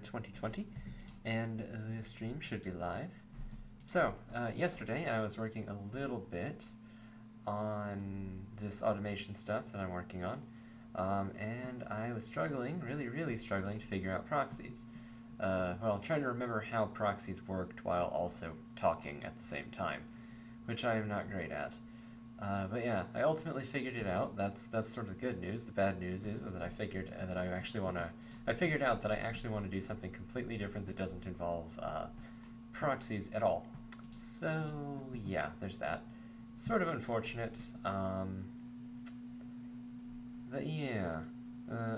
2020, and the stream should be live. So, yesterday I was working a little bit on this automation stuff that I'm working on, and I was struggling, really struggling to figure out proxies. Well, trying to remember how proxies worked while also talking at the same time, which I am not great at. But yeah, I ultimately figured it out. That's sort of the good news. The bad news is that I figured that I figured out that I actually want to do something completely different that doesn't involve proxies at all. So yeah, there's that. Sort of unfortunate. But yeah,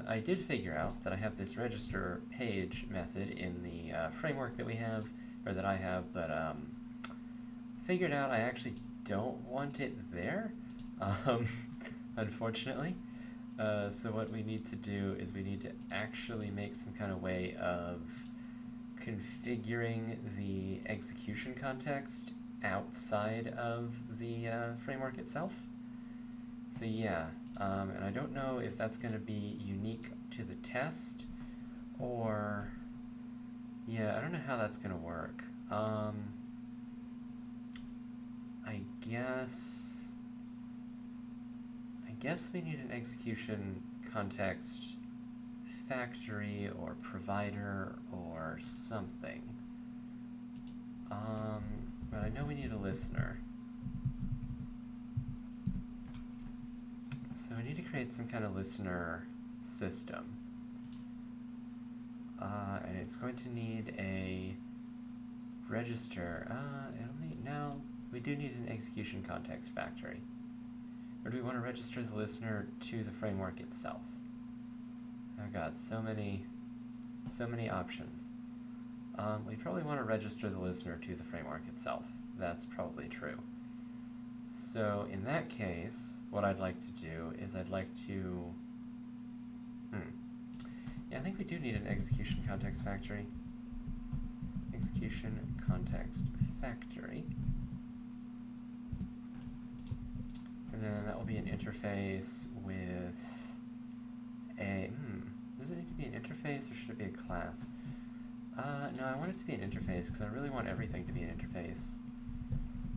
I did figure out that I have this register page method in the framework that we have, or that I have, but figured out I actually don't want it there, unfortunately. So what we need to do is we need to actually make some kind of way of configuring the execution context outside of the framework itself. So yeah, and I don't know if that's going to be unique to the test, or yeah, I don't know how that's going to work. I guess we need an execution context factory or provider or something. But I know we need a listener. So we need to create some kind of listener system. And it's going to need a register. No, we do need an execution context factory. Or do we want to register the listener to the framework itself? Oh god, so many options. We probably want to register the listener to the framework itself. That's probably true. So in that case, what I'd like to do is I'd like to... Yeah, I think we do need an execution context factory. Execution context factory. And then that will be an interface with a... Does it need to be an interface or should it be a class? No, I want it to be an interface because I really want everything to be an interface.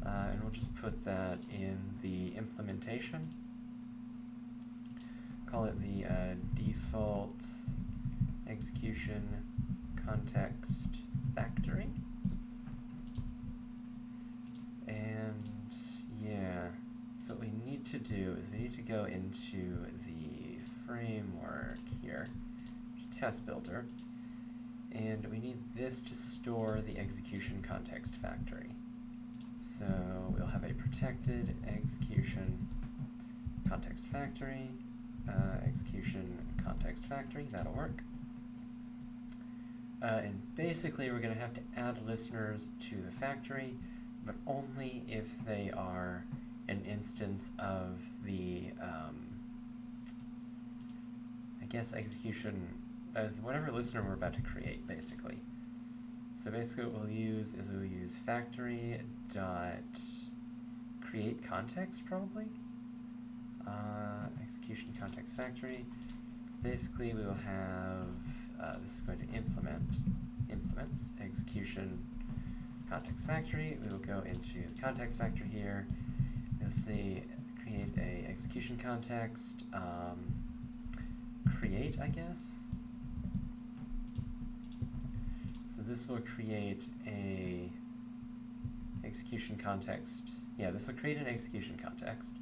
And we'll just put that in the implementation. Call it the default execution context factory. And yeah, so what we need to do is we need to go into the framework here, test builder, and we need this to store the execution context factory. So we'll have a protected execution context factory, execution context factory, that'll work. And basically we're going to have to add listeners to the factory, but only if they are an instance of the, I guess, execution, whatever listener we're about to create, basically. So basically what we'll use is we'll use factory dot create context, probably. Execution context factory. So basically we will have, this is going to implements execution context factory. We will go into the context factory here. You'll see create a execution context, create, I guess. So this will create a execution context. Yeah, this will create an execution context.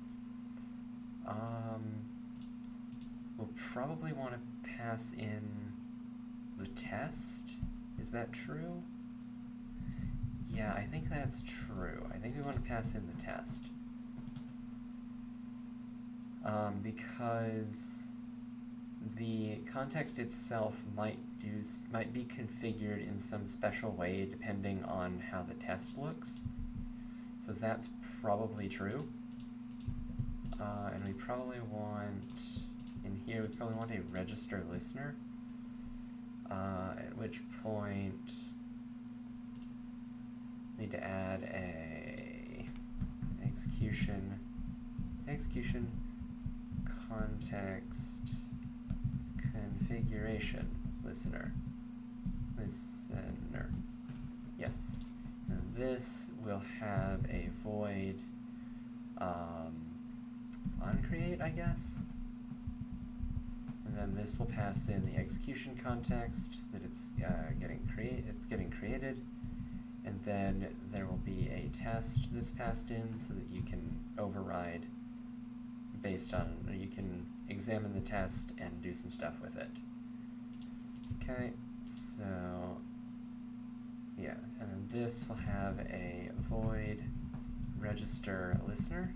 We'll probably want to pass in the test. Is that true? Yeah, I think that's true. I think we want to pass in the test. Because the context itself might be configured in some special way depending on how the test looks. So that's probably true. And we probably want, in here, we probably want a register listener, at which point need to add a execution context configuration listener. Yes. And this will have a void onCreate, I guess. And then this will pass in the execution context that it's getting created. And then there will be a test that's passed in so that you can override based on, or you can examine the test and do some stuff with it. Okay, so yeah, and then this will have a void register listener,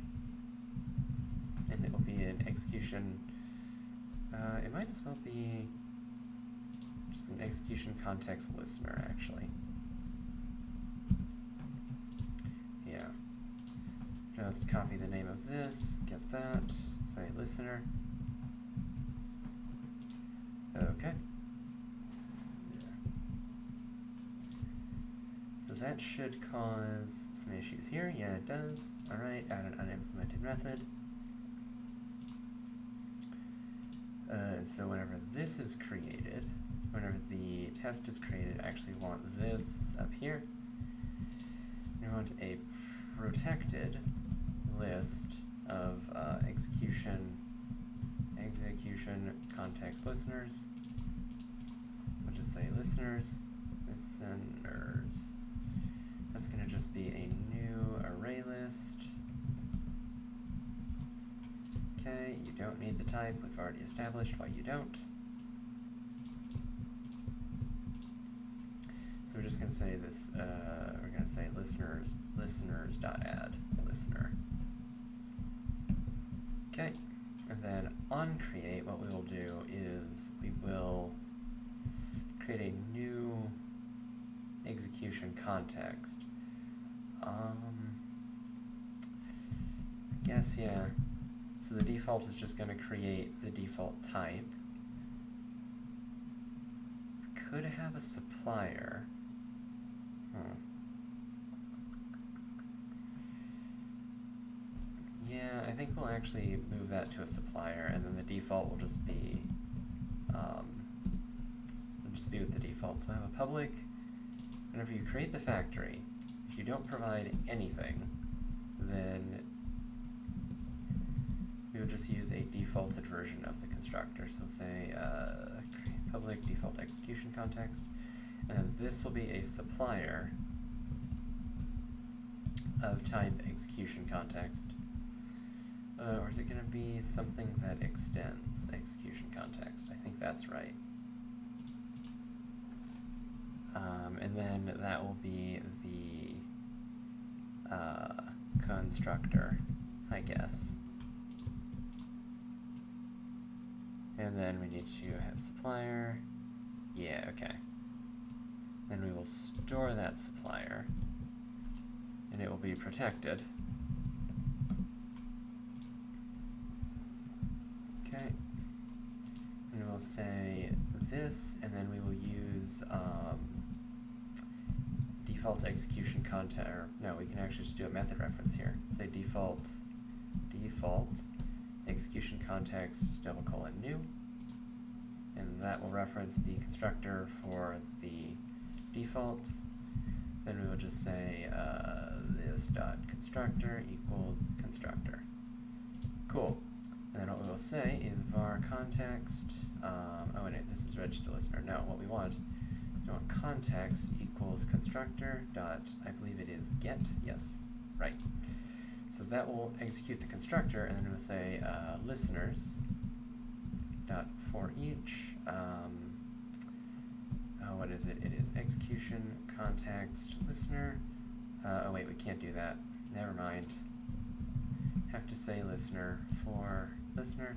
and it will be an execution. It might as well be just an execution context listener, actually. Yeah. Just copy the name of this, get that, say listener. Okay. So that should cause some issues here. Yeah, it does. Alright, add an unimplemented method. And so whenever this is created, whenever the test is created, I actually want this up here. We want a protected list of execution context listeners. We'll just say listeners. That's going to just be a new array list. Okay, you don't need the type. We've already established why you don't. So we're just going to say this, we're going to say listeners.add listener. Okay, and then on create, what we will do is we will create a new execution context. I guess, yeah. So the default is just going to create the default type. Could have a supplier. Yeah, I think we'll actually move that to a supplier, and then the default will just be with the default. So I have a public. Whenever you create the factory, if you don't provide anything, then we would just use a defaulted version of the constructor. So let's say public default execution context, and then this will be a supplier of type execution context. Or is it going to be something that extends execution context? I think that's right. And then that will be the constructor, I guess. And then we need to have supplier. Yeah, okay. Then we will store that supplier, and it will be protected. Okay. And we'll say this, and then we will use default execution context. Or no, we can actually just do a method reference here. Say default execution context :new, and that will reference the constructor for the default. Then we will just say this dot constructor equals constructor. Cool. And then what we will say is var context. Oh wait, this is register listener. No, what we want is we want context equals constructor dot, I believe it is get. Yes, right. So that will execute the constructor, and then we'll say listeners dot for each. What is it? It is execution context listener. Oh wait, we can't do that. Never mind. Have to say listener for listener.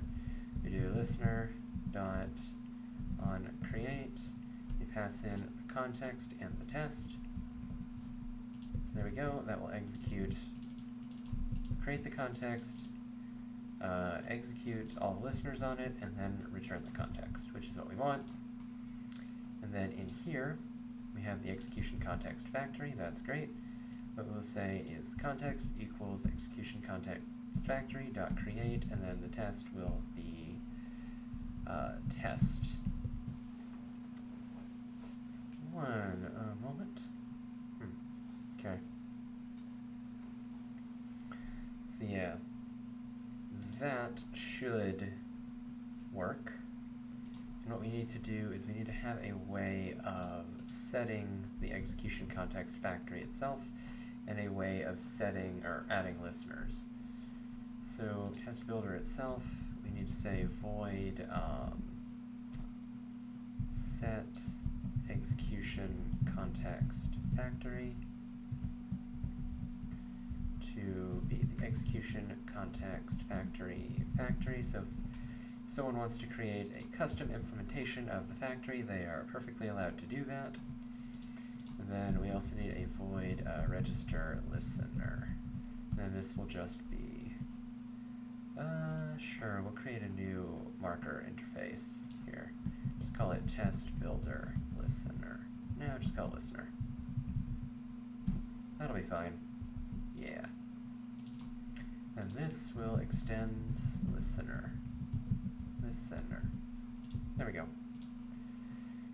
We do listener dot on create. We pass in the context and the test. So there we go. That will execute. Create the context, execute all the listeners on it, and then return the context, which is what we want. And then in here, we have the execution context factory. That's great. What we'll say is the context equals execution context factory dot create, and then the test will be test. One moment. So yeah, that should work. And what we need to do is we need to have a way of setting the execution context factory itself and a way of setting or adding listeners. So test builder itself, we need to say void set execution context factory to be the execution context factory. So if someone wants to create a custom implementation of the factory, they are perfectly allowed to do that. And then we also need a void register listener. And then this will just be, sure, we'll create a new marker interface here. Just call it test builder listener. No, just call it listener. That'll be fine. Yeah. And this will extends listener. There we go.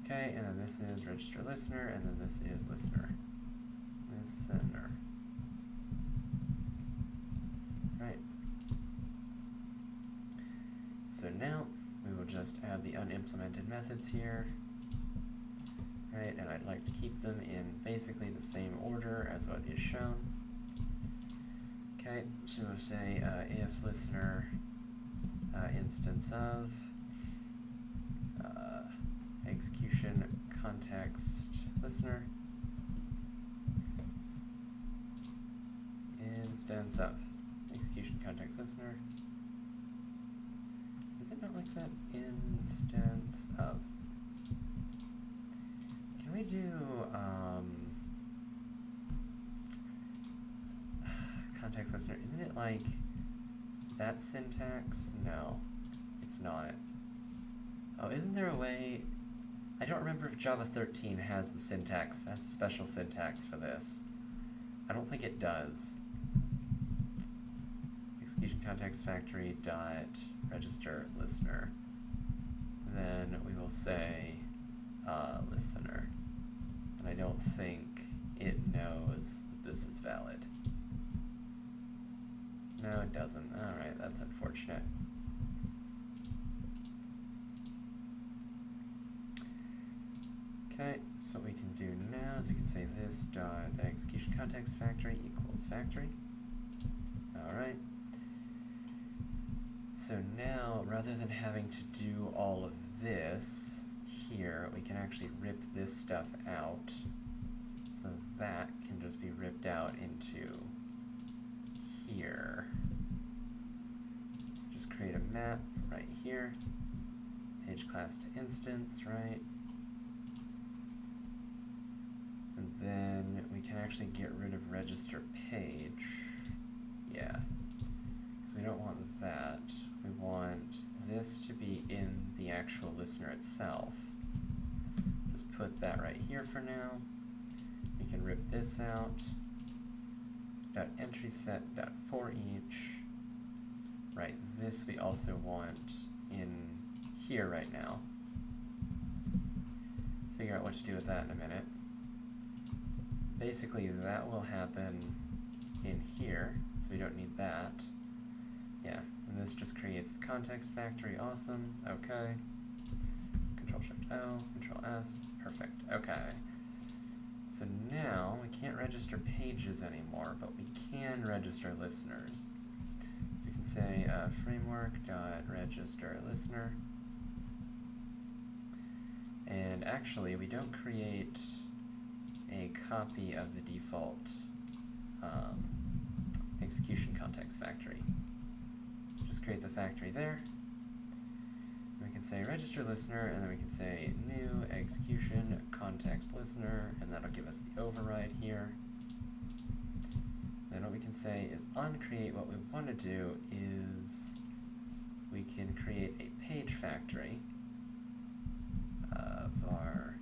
Okay, and then this is register listener, and then this is listener. Listener. Right. So now we will just add the unimplemented methods here. Right, and I'd like to keep them in basically the same order as what is shown. Okay, so we'll say if listener instance of execution context listener instance of execution context listener. Is it not like that? Instance of. Can we do context listener? Isn't it like that syntax? No, it's not. Oh, isn't there a way? I don't remember if Java 13 has the syntax, has the special syntax for this. I don't think it does. Execution context factory dot register listener. And then we will say listener. And I don't think it knows that this is valid. No, it doesn't. Alright, that's unfortunate. Okay, so what we can do now is we can say this dot execution context factory equals factory. Alright. So now, rather than having to do all of this here, we can actually rip this stuff out. So that can just be ripped out into here. Just create a map right here. Page class to instance, right? And then we can actually get rid of register page. Yeah, because we don't want that. We want this to be in the actual listener itself. Just put that right here for now. We can rip this out. .entry set .for each. Right, this we also want in here right now. Figure out what to do with that in a minute. Basically, that will happen in here, so we don't need that. Yeah, and this just creates the context factory. Awesome. Okay. Control-Shift-O, Control-S. Perfect. Okay. So now we can't register pages anymore, but we can register listeners. So we can say framework.register listener. And actually, we don't create a copy of the default execution context factory. So just create the factory there. And we can say register listener, and then we can say new execution context listener, and that'll give us the override here. Then what we can say is on create, what we want to do is we can create a page factory var,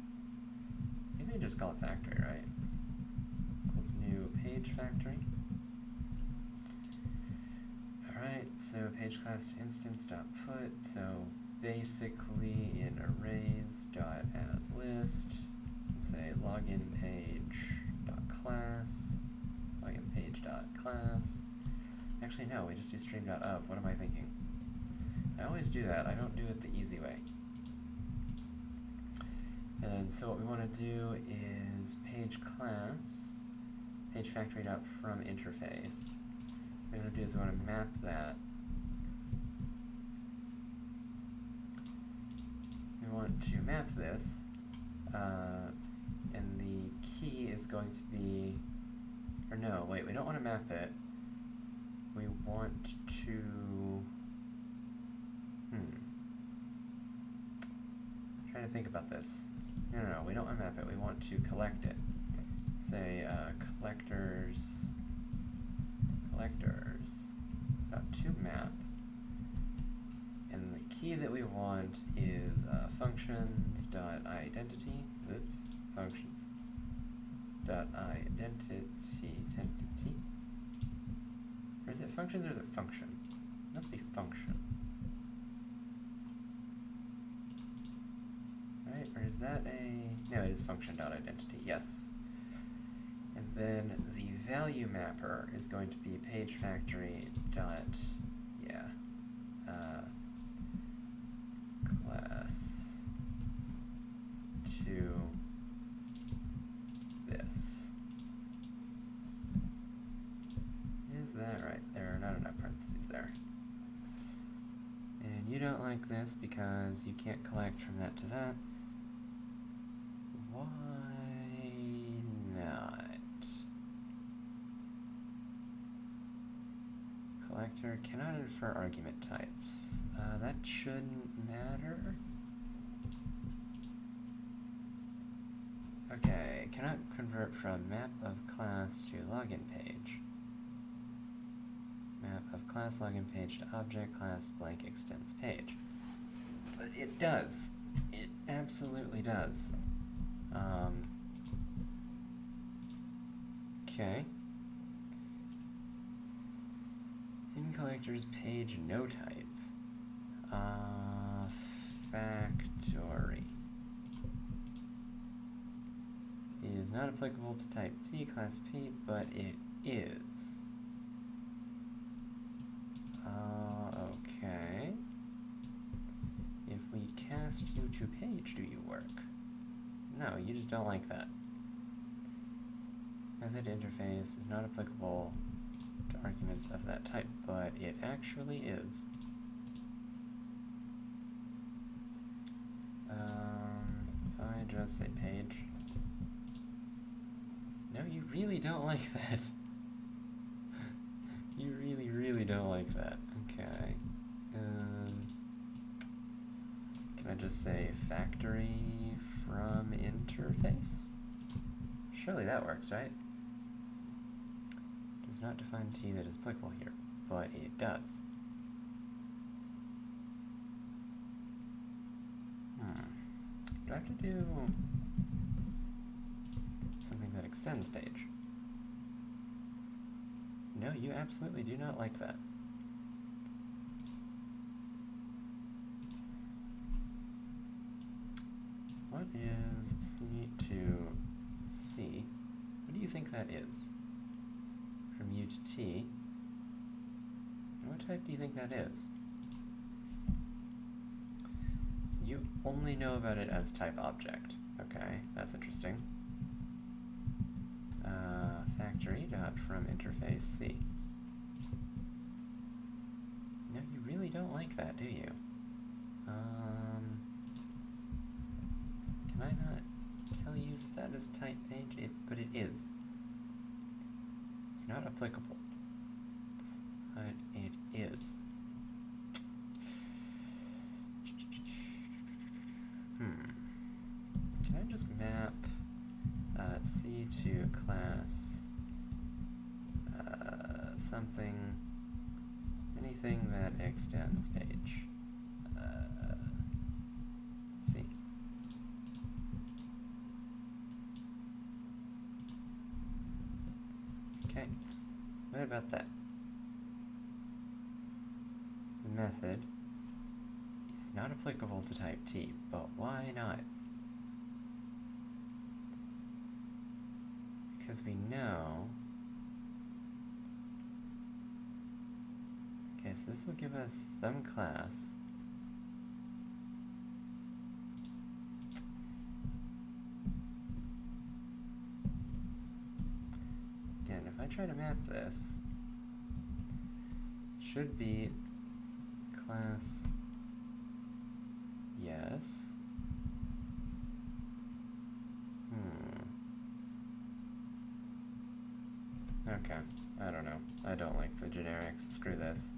maybe just call it factory, right? Equals new page factory. Alright, so page class to instance dot put, so basically in arrays dot as list, and say login page dot class, login page dot class, Actually, no, we just do stream.up. What am I thinking? I always do that. I don't do it the easy way. And so what we want to do is page class, page factory.from interface. What we're going to do is we want to map that. We want to map this, and the key is going to be, or no, wait, we don't want to map it. We want to, I'm trying to think about this. No, we don't want to map it, we want to collect it. Say, collectors.toMap. And the key that we want is functions.identity, functions.identity, or is it functions or is it function? It must be function. Right, or is that a, no, it is function.identity, yes. And then the value mapper is going to be page factory dot, class to this. Is that right? There are not enough parentheses there. And you don't like this because you can't collect from that to that. Why not? Collector cannot infer argument types. That shouldn't matter. Okay, cannot convert from map of class to login page. Map of class login page to object class blank extends page. But it does. It absolutely does. Okay. In collectors page no type. Factory. It is not applicable to type T class P, but it is. Okay. If we cast you to page, do you work? No, you just don't like that. Method interface is not applicable to arguments of that type, but it actually is. If I just say page. No, you really don't like that. You really, really don't like that. Okay. Can I just say factory from interface? Surely that works, right? Does not define T that is applicable here, but it does. Do I have to do something that extends page? No, you absolutely do not like that. What is C to C? What do you think that is? From U to T. And what type do you think that is? So you only know about it as type object. Okay, that's interesting. Factory dot from interface C. No, you really don't like that, do you? Can I not tell you that that is type page? But it is. It's not applicable, but it is. Can I just map C to class something, anything that extends page? C. Okay, what about that? The method is not applicable to type T, but why not? Because we know Okay, so this will give us some class. Again, if I try to map this, it should be class yes. Okay, I don't know. I don't like the generics. Screw this.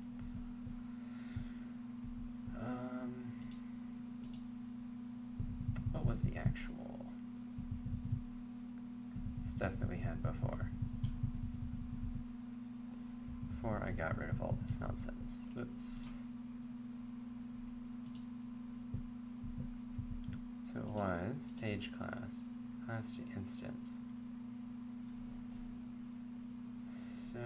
What was the actual stuff that we had before? Before I got rid of all this nonsense. Whoops. So it was page class, class to instance. So,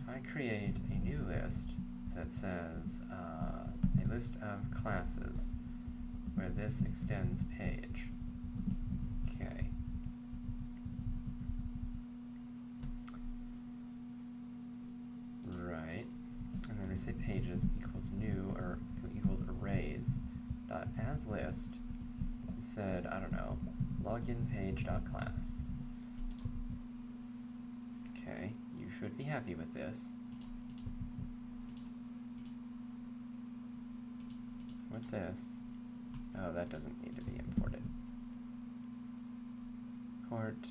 if I create a new list that says a list of classes where this extends page, okay. Right, and then we say pages equals new or equals arrays dot as list. We said, I don't know, login page dot class. Okay, you should be happy with this. With this, oh, that doesn't need to be imported. Port.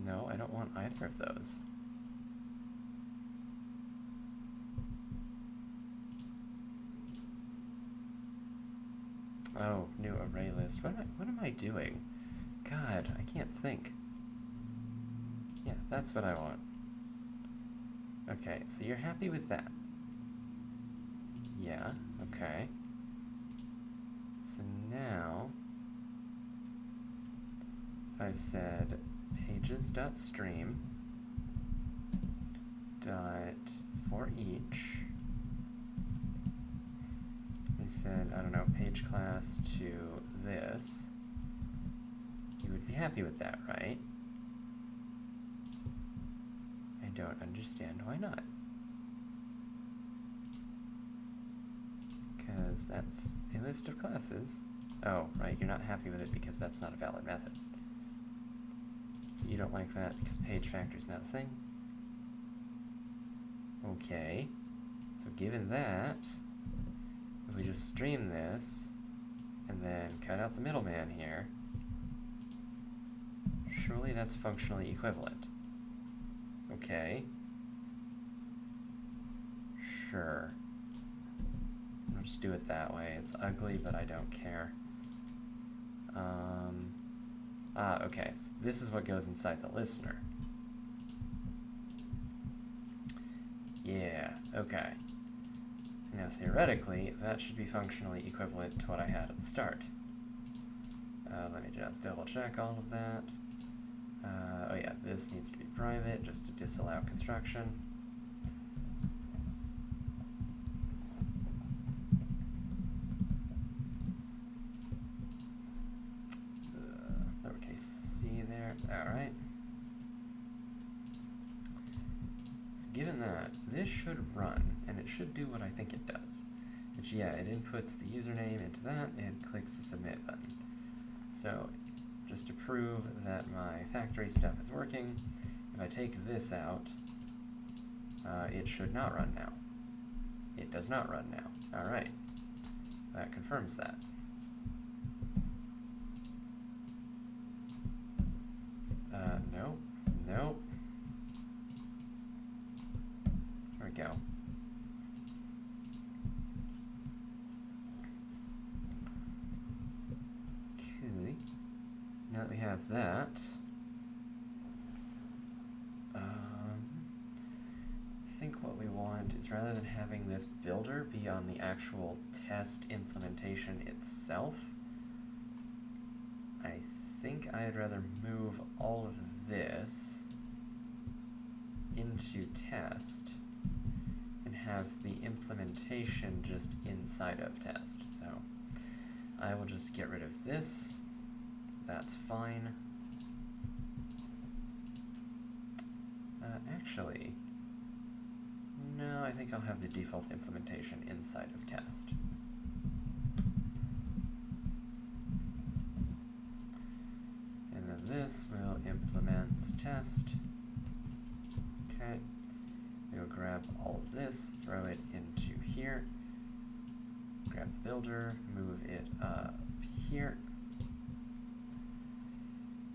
No, I don't want either of those. Oh, new array list. What am I doing? God, I can't think. Yeah, that's what I want. Okay, so you're happy with that? Yeah, okay. So now, if I said pages.stream dot for each, we said, I don't know, page class to this, you would be happy with that, right? I don't understand why not. Because that's a list of classes. Oh, right, you're not happy with it because that's not a valid method. So you don't like that because page factor is not a thing? Okay, so given that, if we just stream this, and then cut out the middleman here, surely that's functionally equivalent. Okay. Sure. I'll just do it that way. It's ugly, but I don't care. Okay, so this is what goes inside the listener. Yeah, okay. Now theoretically, that should be functionally equivalent to what I had at the start. Let me just double check all of that. Oh yeah, this needs to be private just to disallow construction. Lowercase c there, alright. So given that, this should run, and it should do what I think it does. Which, yeah, it inputs the username into that, and clicks the submit button. So, just to prove that my factory stuff is working, if I take this out, it should not run now. It does not run now. Alright. That confirms that. Nope. Nope. There we go. Okay. Now that we have that, I think what we want is, rather than having this builder be on the actual test implementation itself, I think I'd rather move all of this into test and have the implementation just inside of test. So I will just get rid of this. That's fine. Actually, no, I think I'll have the default implementation inside of test. And then this will implement test. Okay. We'll grab all of this, throw it into here. Grab the builder, move it up here.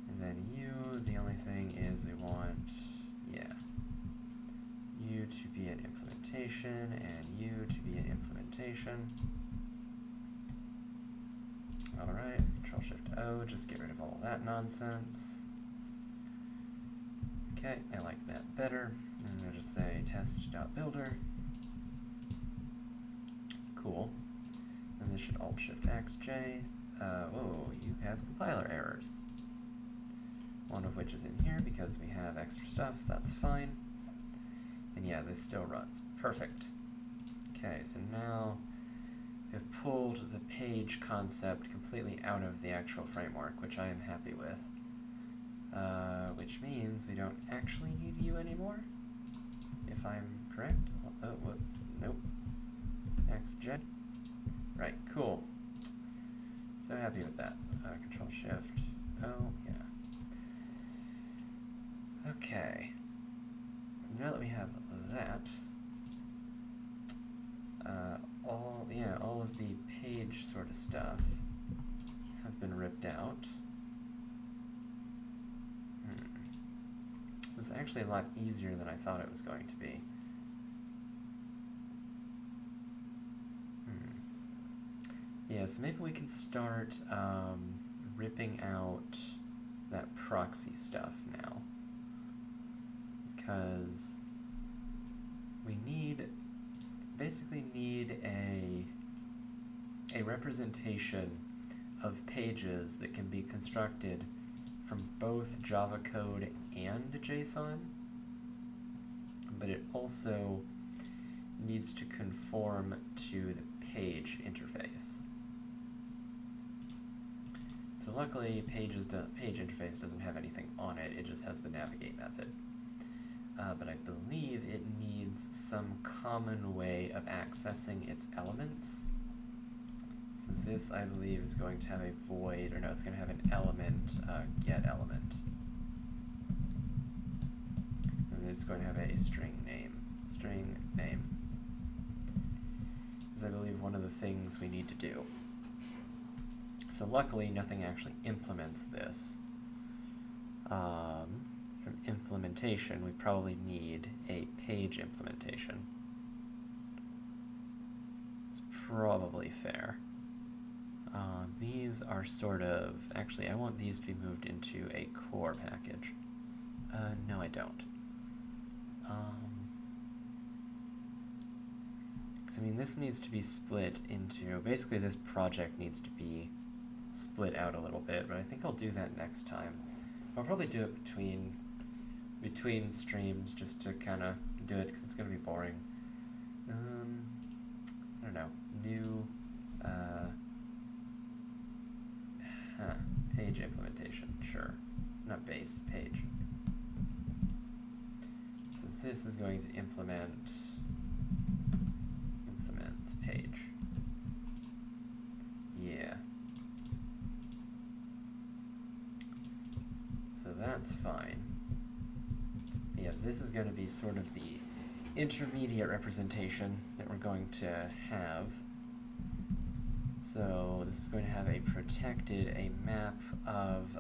And then you, the only thing is we want, you to be an implementation and you to be an implementation. Alright, Control-Shift-O, just get rid of all that nonsense. Okay, I like that better. And I'll just say test.builder. Cool. And this should Alt-Shift-X-J. Whoa, you have compiler errors. One of which is in here because we have extra stuff, that's fine. And yeah, this still runs. Perfect. Okay, so now we've pulled the page concept completely out of the actual framework, which I am happy with. Which means we don't actually need you anymore, if I'm correct. Oh, whoops, nope. XJ. Right, cool. So happy with that. Control-Shift. Oh, yeah. Okay. So now that we have that, all of the page sort of stuff has been ripped out. This is actually a lot easier than I thought it was going to be. Yeah, so maybe we can start ripping out that proxy stuff now. Because we basically need a representation of pages that can be constructed from both Java code and JSON, but it also needs to conform to the page interface. So luckily, page interface doesn't have anything on it, it just has the navigate method. But I believe it needs some common way of accessing its elements. So this, I believe, is going to have a void, or no, it's going to have an element, get element. And it's going to have a string name. Is, I believe, one of the things we need to do. So luckily, nothing actually implements this. From implementation, we probably need a page implementation. It's probably fair. These are sort of, actually I want these to be moved into a core package. No I don't. Because I mean this needs to be split into, basically this project needs to be split out a little bit, but I think I'll do that next time. I'll probably do it between streams just to kind of do it because it's going to be boring. I don't know, new page implementation, sure. Not base, page. So this is going to implement page. Yeah. So that's fine. Yeah, this is going to be sort of the intermediate representation that we're going to have. So this is going to have a map of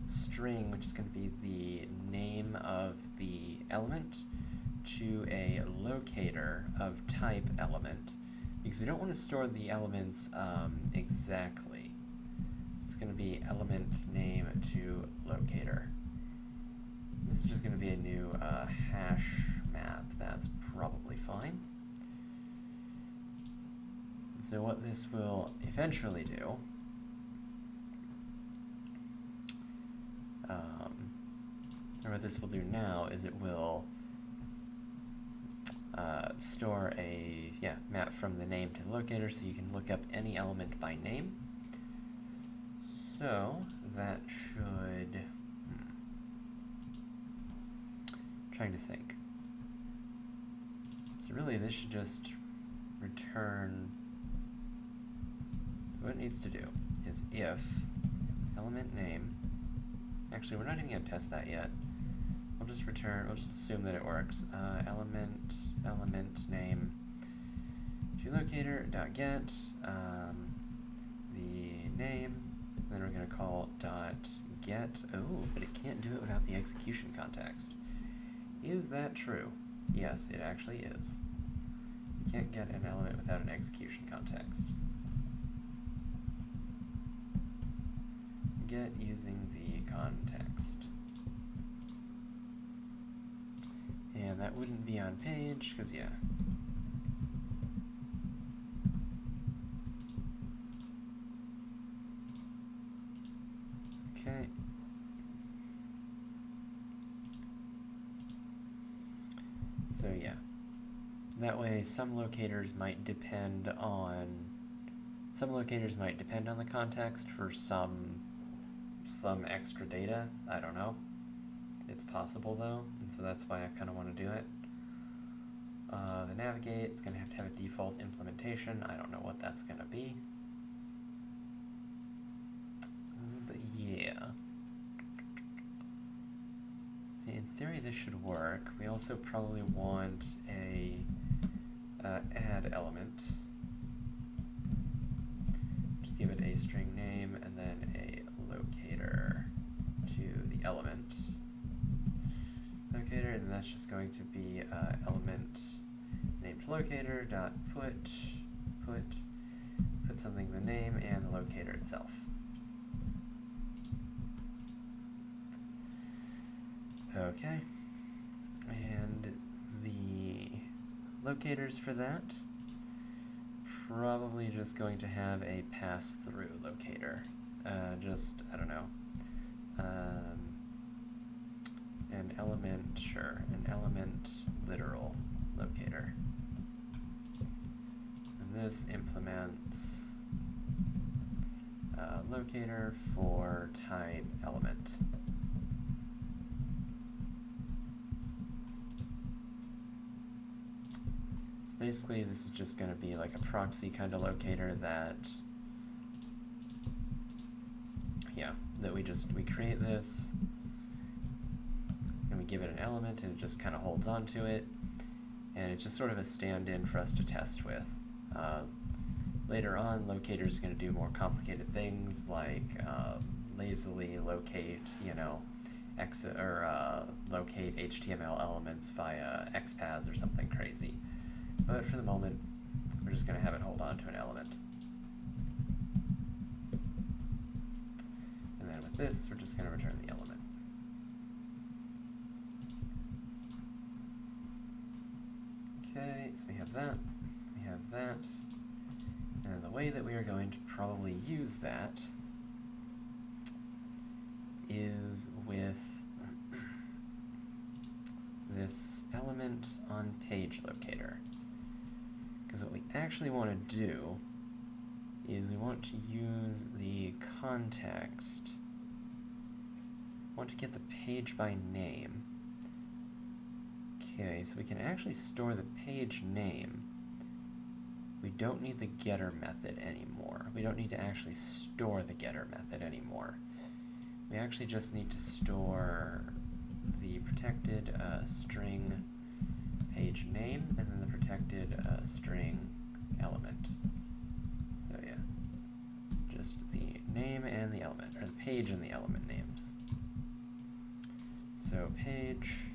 string, which is going to be the name of the element, to a locator of type element, because we don't want to store the elements exactly. It's going to be element name to locator. This is just going to be a new hash map. That's probably fine. So what this will eventually do, or what this will do now, is it will store a map from the name to the locator, so you can look up any element by name. So that should... trying to think. So really this should just return... So what it needs to do is if element name... Actually, we're not even going to test that yet. We'll just assume that it works. Element name toLocator.get the name, then we're going to call .get. Oh, but it can't do it without the execution context. Is that true? Yes, it actually is. You can't get an element without an execution context. Get using the context. And that wouldn't be on page, because yeah. Okay. So yeah. That way some locators might depend on the context for some extra data. I don't know. It's possible though, and so that's why I kind of want to do it. The navigate is going to have a default implementation. I don't know what that's going to be. But yeah. See, in theory this should work. We also probably want a add element. Just give it a string name and then a locator to the element. Locator, and that's just going to be element named locator dot put something in the name and the locator itself. Okay, and the locators for that probably just going to have a pass-through locator. I don't know. An element literal locator. And this implements locator for type element. So basically this is just going to be like a proxy kind of locator that we create this, and we give it an element, and it just kind of holds on to it, and it's just sort of a stand-in for us to test with. Later on, locators are going to do more complicated things like lazily locate, locate HTML elements via XPaths or something crazy. But for the moment, we're just going to have it hold on to an element. And then with this, we're just going to return the element. Okay, so we have that, and the way that we are going to probably use that is with this element on page locator. Because what we actually want to do is we want to use the context. We want to get the page by name. Okay, so we can actually store the page name. We don't need the getter method anymore. We don't need to actually store the getter method anymore. We actually just need to store the protected string page name and then the protected string element. So yeah, just the name and the element, or the page and the element names. So page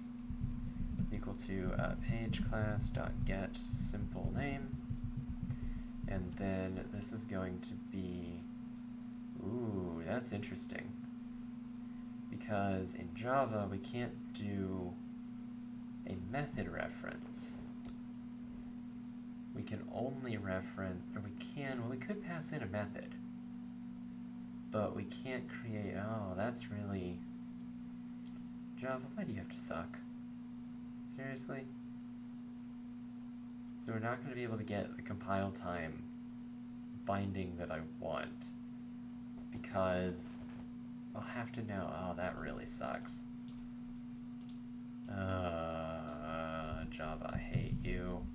is equal to page class dot get simple name, and then this is going to be, ooh, that's interesting, because in Java we can't do a method reference. We can only reference, or we could pass in a method, but we can't create, oh, that's really, Java, why do you have to suck? Seriously? So we're not going to be able to get the compile time binding that I want, because I'll have to know. Oh, that really sucks. Java, I hate you.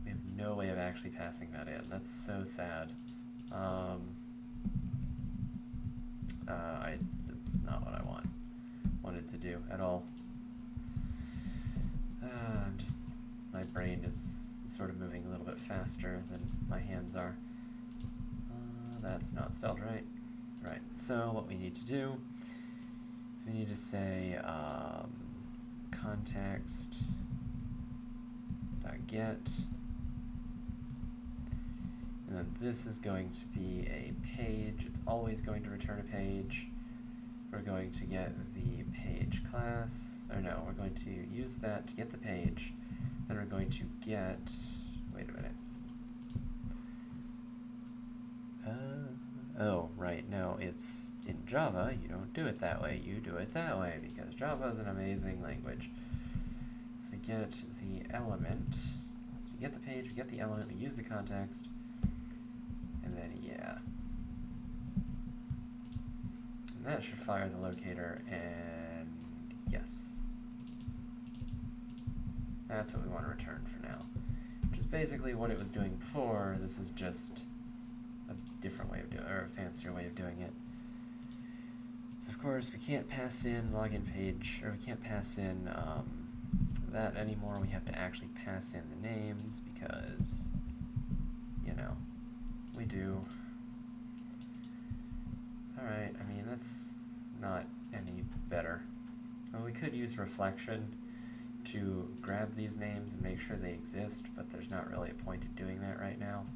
We have no way of actually passing that in. That's so sad. That's not what I wanted to do at all. My brain is sort of moving a little bit faster than my hands are. That's not spelled right. Right, so what we need to do is we need to say context.get, and then this is going to be a page. It's always going to return a page. We're going to get the page class, or no, we're going to use that to get the page. Then we're going to get, wait a minute. Oh, right, no, it's in Java, you don't do it that way, you do it that way, because Java is an amazing language. So we get the element, so we get the page, we get the element, we use the context, and then, yeah. And that should fire the locator, and yes. That's what we want to return for now, which is basically what it was doing before. This is just a different way of doing it, or a fancier way of doing it. So of course we can't pass in login page, or we can't pass in that anymore. We have to actually pass in the names because, you know, we do. Alright, I mean, that's not any better. Well, we could use reflection to grab these names and make sure they exist, but there's not really a point in doing that right now.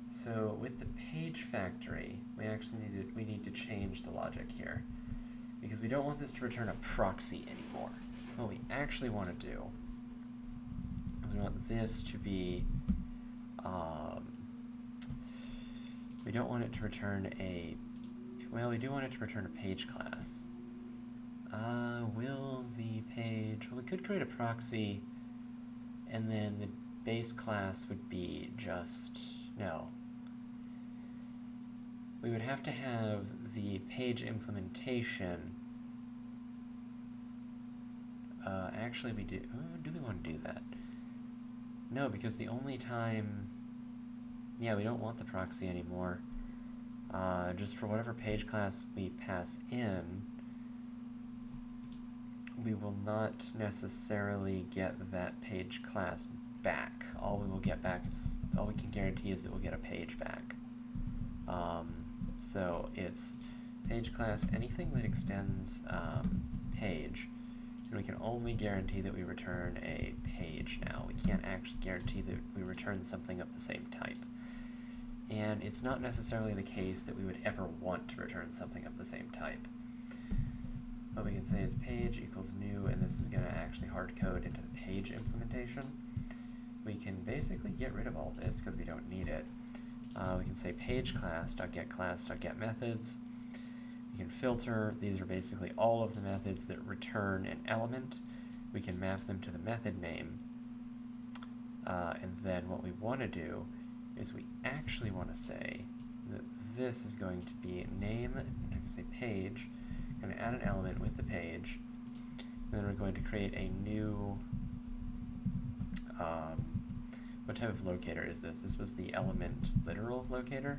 So with the page factory, we actually need to change the logic here, because we don't want this to return a proxy anymore. What we actually want to do is we want this to be, we don't want it to return a, well, we do want it to return a page class. Will the page, well, we could create a proxy, and then the base class would be just, no. We would have to have the page implementation. Actually, we do. Do we want to do that? No, because the only time, yeah, we don't want the proxy anymore. Just for whatever page class we pass in, we will not necessarily get that page class back. All we will get back is, all we can guarantee is that we'll get a page back. So it's page class, anything that extends page, and we can only guarantee that we return a page now. We can't actually guarantee that we return something of the same type. And it's not necessarily the case that we would ever want to return something of the same type. What we can say is page equals new, and this is going to actually hard code into the page implementation. We can basically get rid of all this because we don't need it. We can say page class.getClass.get methods. We can filter. These are basically all of the methods that return an element. We can map them to the method name. And then what we want to do is we actually want to say that this is going to be name, I'm going to say page. We're going to add an element with the page. And then we're going to create a new, what type of locator is this? This was the element literal locator.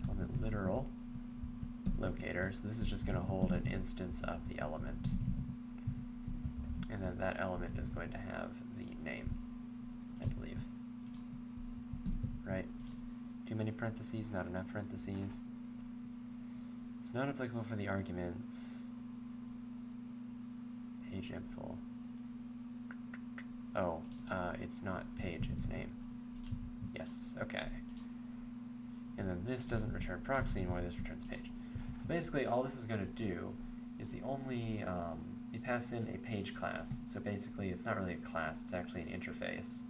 Element literal locator. So this is just going to hold an instance of the element. And then that element is going to have the name, I believe. Right? Too many parentheses, not enough parentheses. It's not applicable for the arguments. Page info. Oh, it's not page, it's name. Yes, okay. And then this doesn't return proxy anymore, this returns page. So basically all this is going to do is the only, you pass in a page class. So basically it's not really a class, it's actually an interface.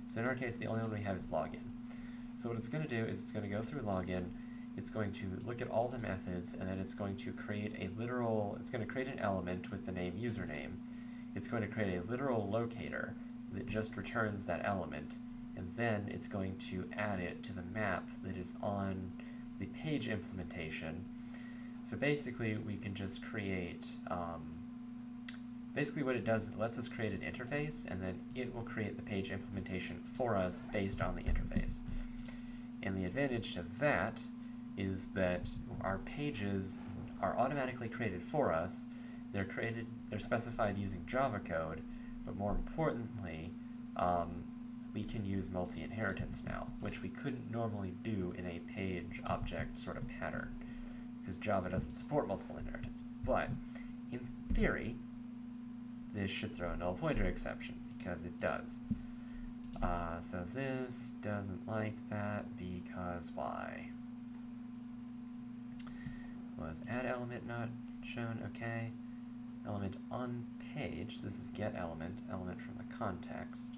So in our case, the only one we have is login. So what it's going to do is it's going to go through login, it's going to look at all the methods, and then it's going to create a literal, it's going to create an element with the name username. it's going to create a literal locator that just returns that element, and then it's going to add it to the map that is on the page implementation. So basically we can just create, basically what it does is it lets us create an interface, and then it will create the page implementation for us based on the interface. And the advantage to that is that our pages are automatically created for us. They're specified using Java code, but more importantly, we can use multi-inheritance now, which we couldn't normally do in a page object sort of pattern, because Java doesn't support multiple inheritance. But in theory, this should throw a null pointer exception, because it does. So this doesn't like that, because why? Was add element not shown? Okay. Element on page, this is get element, element from the context.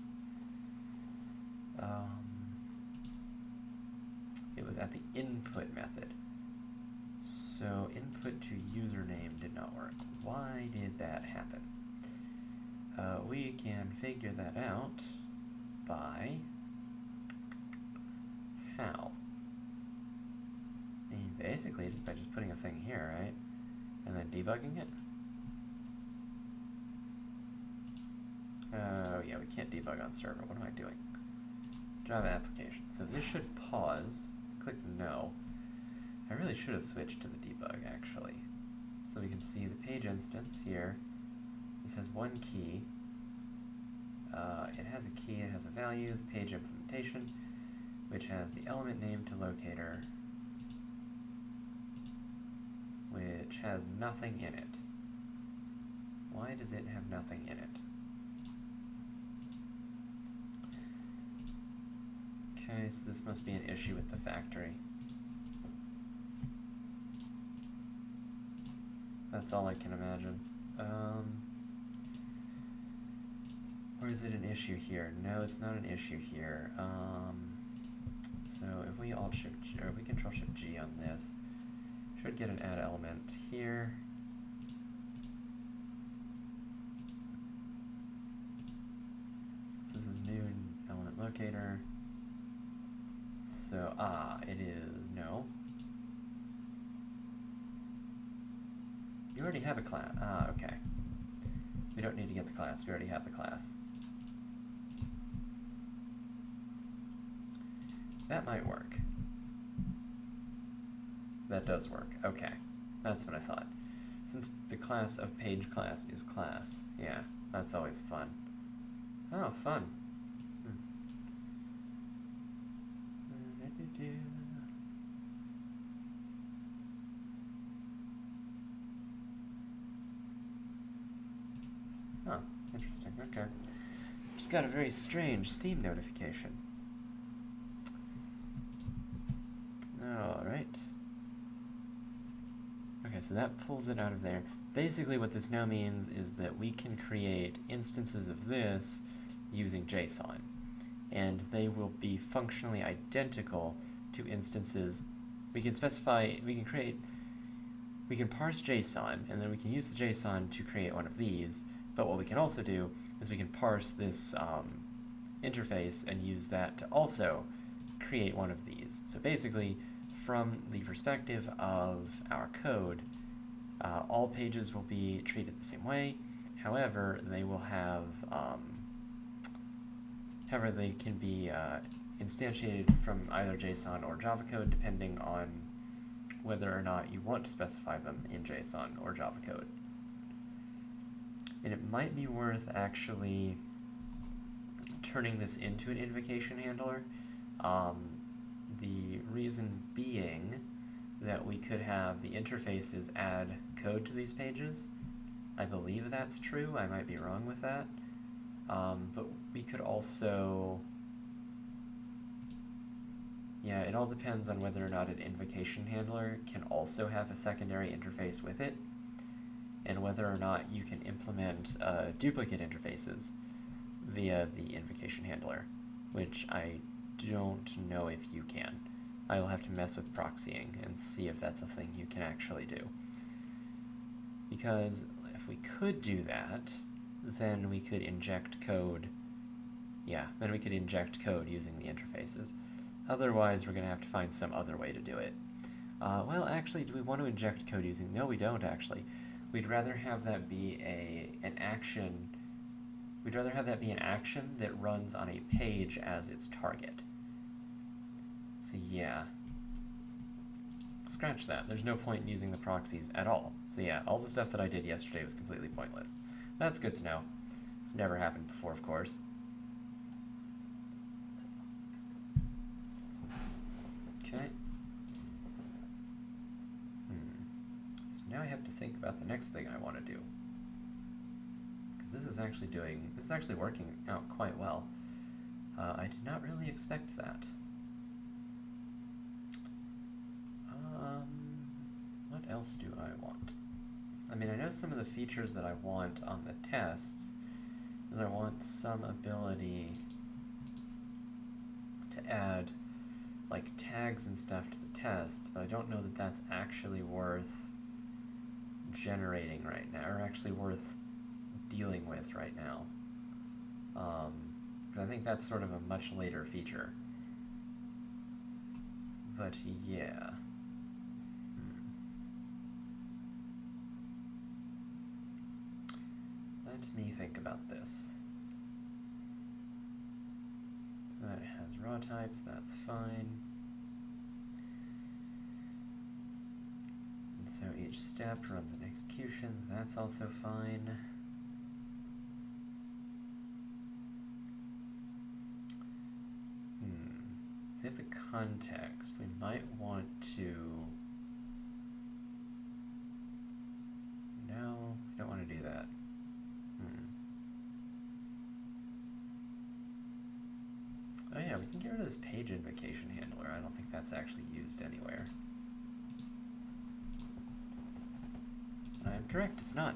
It was at the input method. So input to username did not work. Why did that happen? We can figure that out by how? I mean, basically by just putting a thing here, right? And then debugging it? Oh yeah, we can't debug on server. What am I doing? Java application. So this should pause. Click no. I really should have switched to the debug, actually. So we can see the page instance here. This has one key. It has a key, it has a value, the page implementation, which has the element name to locator, which has nothing in it. Why does it have nothing in it? Okay, so this must be an issue with the factory. That's all I can imagine. Or is it an issue here? No, it's not an issue here. So if we Alt-Shift G, or we Control-Shift G on this, should get an add element here. So this is new element locator. So, it is no. You already have a class. Okay. We don't need to get the class. We already have the class. That might work. That does work. Okay. That's what I thought. Since the class of page class is class. Yeah, that's always fun. Oh, fun. Oh, interesting. Okay. Just got a very strange Steam notification. Alright. Okay, so that pulls it out of there. Basically what this now means is that we can create instances of this using JSON. And they will be functionally identical to instances. We can specify, we can parse JSON, and then we can use the JSON to create one of these. But what we can also do is we can parse this interface and use that to also create one of these. So basically, from the perspective of our code, all pages will be treated the same way. However, they will have, they can be instantiated from either JSON or Java code, depending on whether or not you want to specify them in JSON or Java code. And it might be worth actually turning this into an invocation handler. The reason being that we could have the interfaces add code to these pages. I believe that's true. I might be wrong with that. But we could also... Yeah, it all depends on whether or not an invocation handler can also have a secondary interface with it, and whether or not you can implement duplicate interfaces via the invocation handler, which I don't know if you can. I will have to mess with proxying and see if that's a thing you can actually do. Because if we could do that, then we could inject code. Yeah, then we could inject code using the interfaces. Otherwise, we're going to have to find some other way to do it. Well, actually, do we want to inject code using... No, we don't, actually. We'd rather have that be an action... We'd rather have that be an action that runs on a page as its target. So yeah. Scratch that. There's no point in using the proxies at all. So yeah, all the stuff that I did yesterday was completely pointless. That's good to know. It's never happened before, of course. Okay. So now I have to think about the next thing I want to do. Because this is actually working out quite well. I did not really expect that. What else do I want? I mean, I know some of the features that I want on the tests is I want some ability to add like tags and stuff to the tests, but I don't know that that's actually worth generating right now, or actually worth dealing with right now. Because I think that's sort of a much later feature. But yeah. Let me think about this. So that has raw types, that's fine. And so each step runs an execution, that's also fine. So if the context, we might want to... No, we don't want to do that. Oh yeah, we can get rid of this page invocation handler. I don't think that's actually used anywhere. I'm correct, it's not.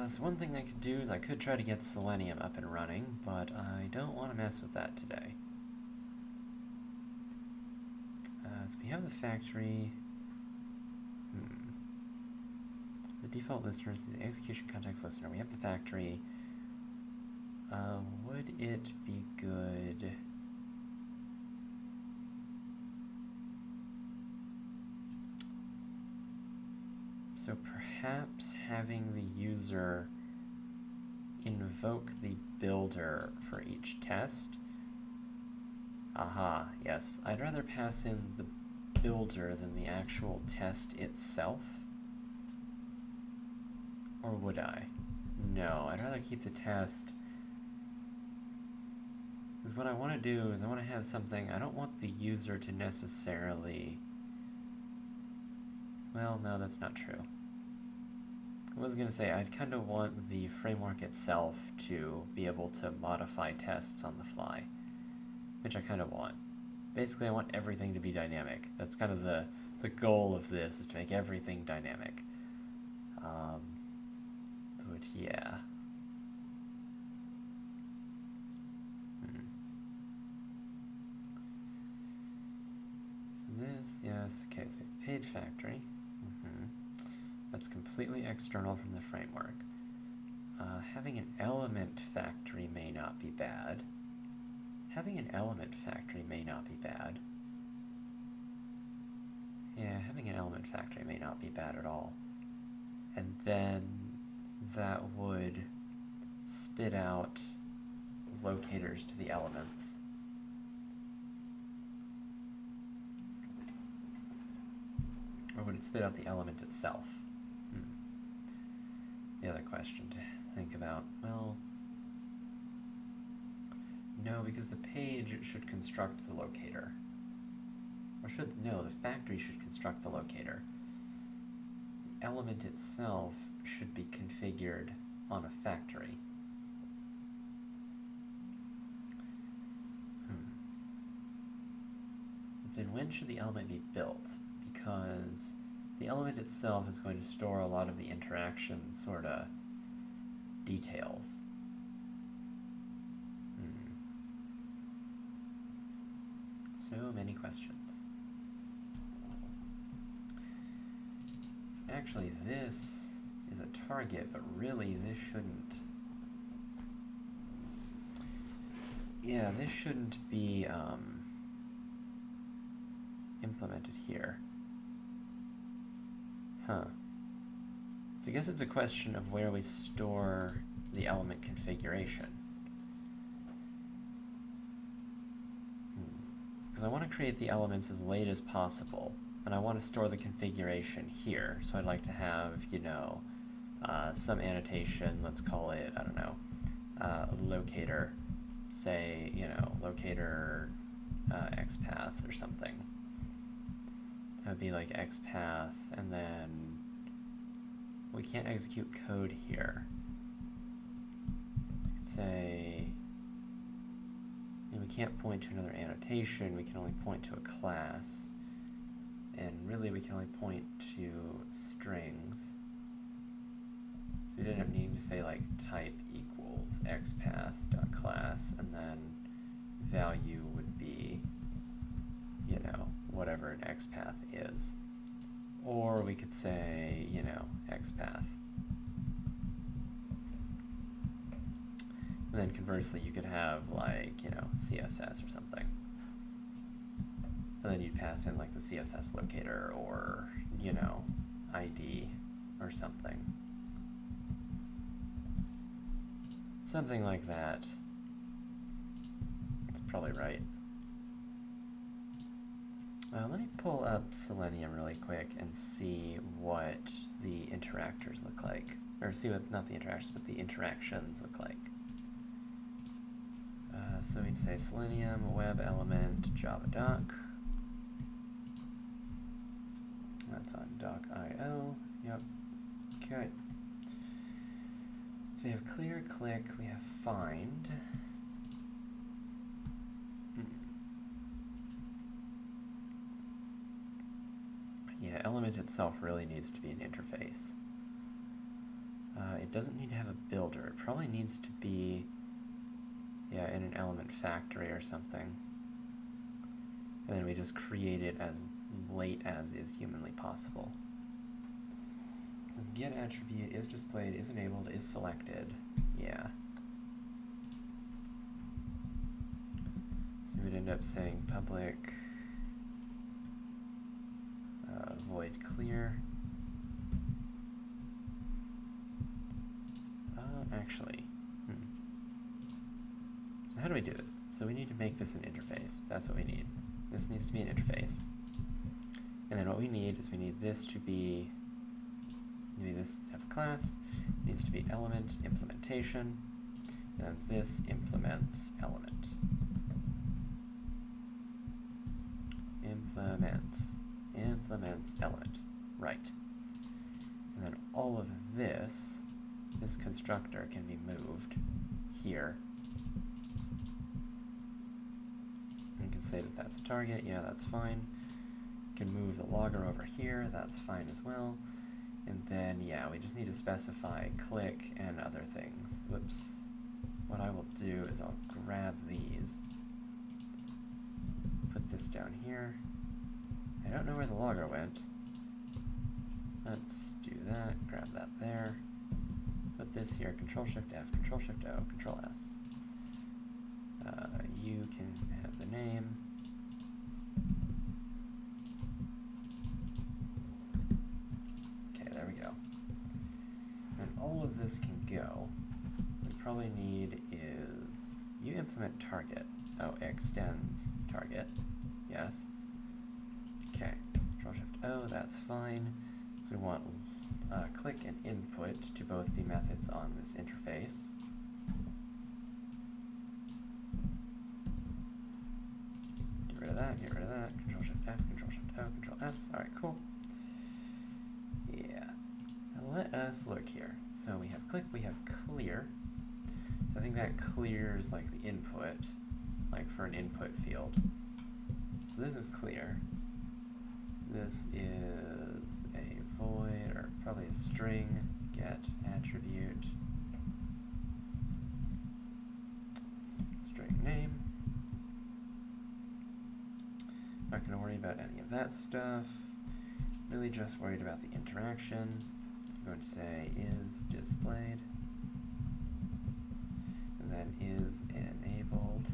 So one thing I could do is I could try to get Selenium up and running, but I don't want to mess with that today. So we have the factory. The default listener is the execution context listener. We have the factory. Would it be good... So perhaps having the user invoke the builder for each test. Aha, yes. I'd rather pass in the builder than the actual test itself. Or would I? No, I'd rather keep the test. Because what I want to do is I want to have something, I don't want the user to necessarily... Well, no, that's not true. I was going to say, I'd kind of want the framework itself to be able to modify tests on the fly, which I kind of want. Basically, I want everything to be dynamic. That's kind of the goal of this, is to make everything dynamic. But yeah. So this, yes, okay, so we have the page factory. That's completely external from the framework. Having an element factory may not be bad. Having an element factory may not be bad. Yeah, having an element factory may not be bad at all. And then that would spit out locators to the elements. Or would it spit out the element itself? The other question to think about. Well, no, because the page should construct the locator. Or no, the factory should construct the locator. The element itself should be configured on a factory. But then when should the element be built? Because the element itself is going to store a lot of the interaction sort of details. So many questions. So actually this is a target, but really this shouldn't. Yeah, this shouldn't be implemented here. Huh. So I guess it's a question of where we store the element configuration. Because I want to create the elements as late as possible, and I want to store the configuration here. So I'd like to have, you know, some annotation, let's call it, I don't know, locator, say, you know, locator XPath or something. That would be like XPath, and then we can't execute code here. I could say, and we can't point to another annotation, we can only point to a class. And really we can only point to strings. So we'd end up needing to say like type equals xpath.class, and then value would be, you know, whatever an XPath is. Or we could say, you know, XPath. And then conversely, you could have like, you know, CSS or something. And then you'd pass in like the CSS locator or, you know, ID or something. Something like that. That's probably right. Let me pull up Selenium really quick and see what the interactors look like. Or see what, not the interactors, but the interactions look like. So we'd say Selenium, web element, Java doc. That's on doc.io. Yep. Okay. So we have clear, click, we have find. Yeah, element itself really needs to be an interface. It doesn't need to have a builder. It probably needs to be, yeah, in an element factory or something. And then we just create it as late as is humanly possible. It says get attribute is displayed, is enabled, is selected. Yeah. So we'd end up saying public void clear. Actually, so how do we do this? So we need to make this an interface. That's what we need. This needs to be an interface. And then what we need is we need this to be, maybe this to have a class, it needs to be element implementation, and then this implements element. Implements element, right. And then all of this constructor can be moved here. And you can say that that's a target, yeah, that's fine. You can move the logger over here, that's fine as well. And then, yeah, we just need to specify click and other things. Whoops. What I will do is I'll grab these, put this down here. I don't know where the logger went. Let's do that, grab that there. Put this here, Control-Shift-F, Control-Shift-O, Control-S. You can have the name. Okay, there we go. And all of this can go. We probably need is, you implement target. Oh, extends target, yes. Okay, Control-Shift-O, that's fine. So we want click and input to both the methods on this interface. Get rid of that, Control-Shift-F, Control-Shift-O, Control-S. Alright, cool. Yeah. Now let us look here. So we have click, we have clear. So I think that clears like the input, like for an input field. So this is clear. This is a void, or probably a string, get attribute, string name. Not going to worry about any of that stuff. Really just worried about the interaction. we're going to say is displayed, and then is enabled.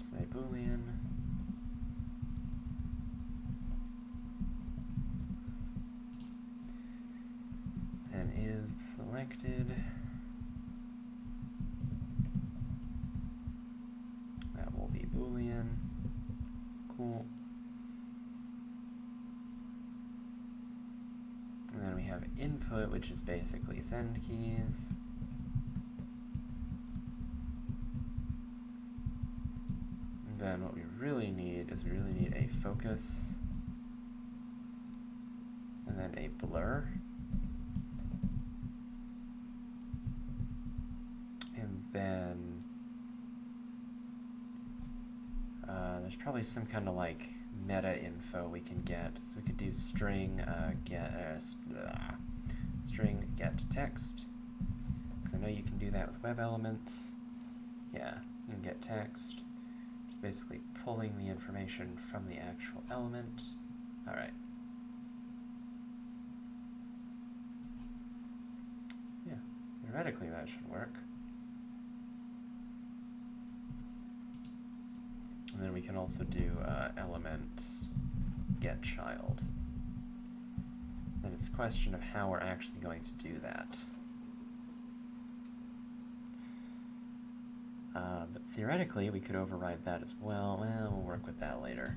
Say Boolean. And is selected. That will be Boolean. Cool. And then we have input, which is basically send keys. And then what we really need is a focus. And then a blur. And then there's probably some kind of like meta info we can get. So we could do string string get text, because I know you can do that with web elements. Yeah, you can get text. Just basically pulling the information from the actual element. All right. Yeah, theoretically that should work. And then we can also do element get child. Then it's a question of how we're actually going to do that. But theoretically, we could override that as well. Well, we'll work with that later.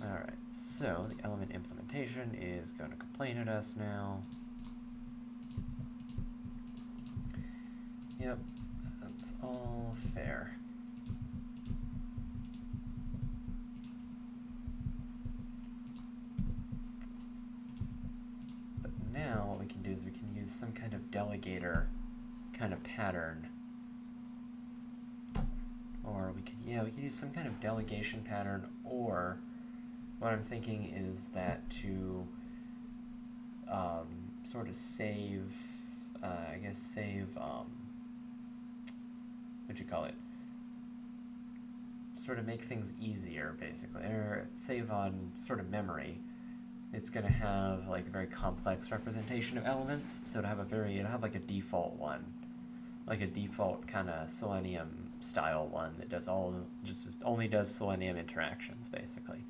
Alright, so the element implementation is going to complain at us now. Yep, that's all fair. But now what we can do is we can use some kind of delegator kind of pattern. Or we could use some kind of delegation pattern, or what I'm thinking is that to sort of save, what'd you call it? Sort of make things easier, basically, or save on sort of memory. It's going to have like a very complex representation of elements, so it'll have like a default one, like a default kind of Selenium style one that does only does Selenium interactions, basically.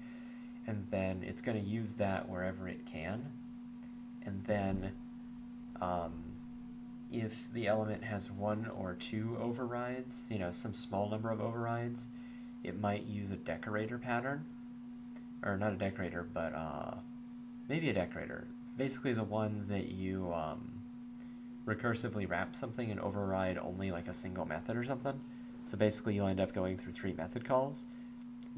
And then it's going to use that wherever it can. And then if the element has 1 or 2 overrides, some small number of overrides, it might use a decorator pattern. Or not a decorator, but maybe a decorator. Basically the one that you recursively wrap something and override only like a single method or something. So basically you'll end up going through 3 method calls,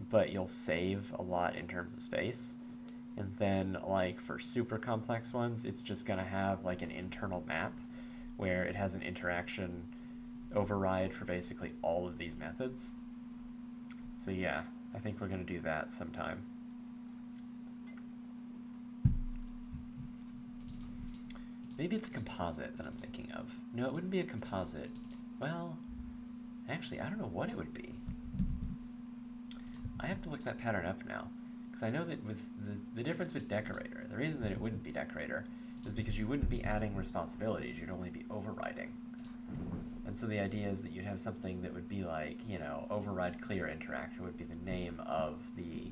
but you'll save a lot in terms of space. And then like for super complex ones, it's just going to have like an internal map where it has an interaction override for basically all of these methods. So yeah, I think we're going to do that sometime. Maybe it's a composite that I'm thinking of. No, it wouldn't be a composite. Well, actually, I don't know what it would be. I have to look that pattern up now, because I know that with the difference with decorator, the reason that it wouldn't be decorator is because you wouldn't be adding responsibilities, you'd only be overriding. And so the idea is that you'd have something that would be like, override clear interaction would be the name of the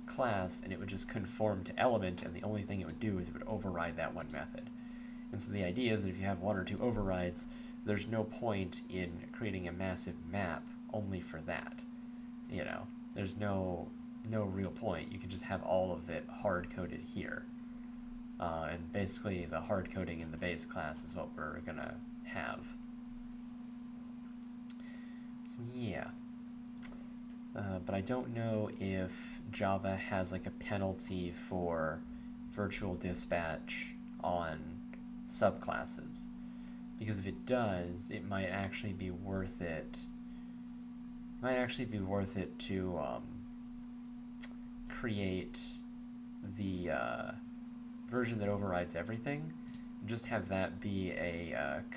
class, and it would just conform to element, and the only thing it would do is it would override that one method. And so the idea is that if you have 1 or 2 overrides, there's no point in creating a massive map only for that. There's no real point. You can just have all of it hard-coded here. And basically the hard coding in the base class is what we're going to have. So yeah. But I don't know if Java has like a penalty for virtual dispatch on subclasses. Because if it does, it might actually be worth it. To create the version that overrides everything. Just have that be have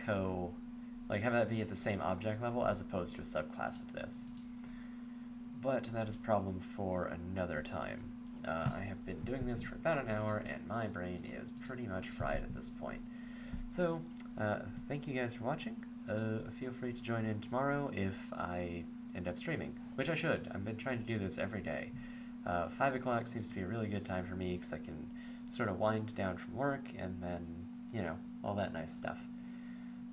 that be at the same object level as opposed to a subclass of this. but that is a problem for another time. I have been doing this for about an hour, and my brain is pretty much fried at this point. So, thank you guys for watching. Feel free to join in tomorrow if I end up streaming, which I should. I've been trying to do this every day. 5 o'clock seems to be a really good time for me because I can sort of wind down from work and then, all that nice stuff.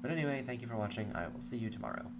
But anyway, thank you for watching. I will see you tomorrow.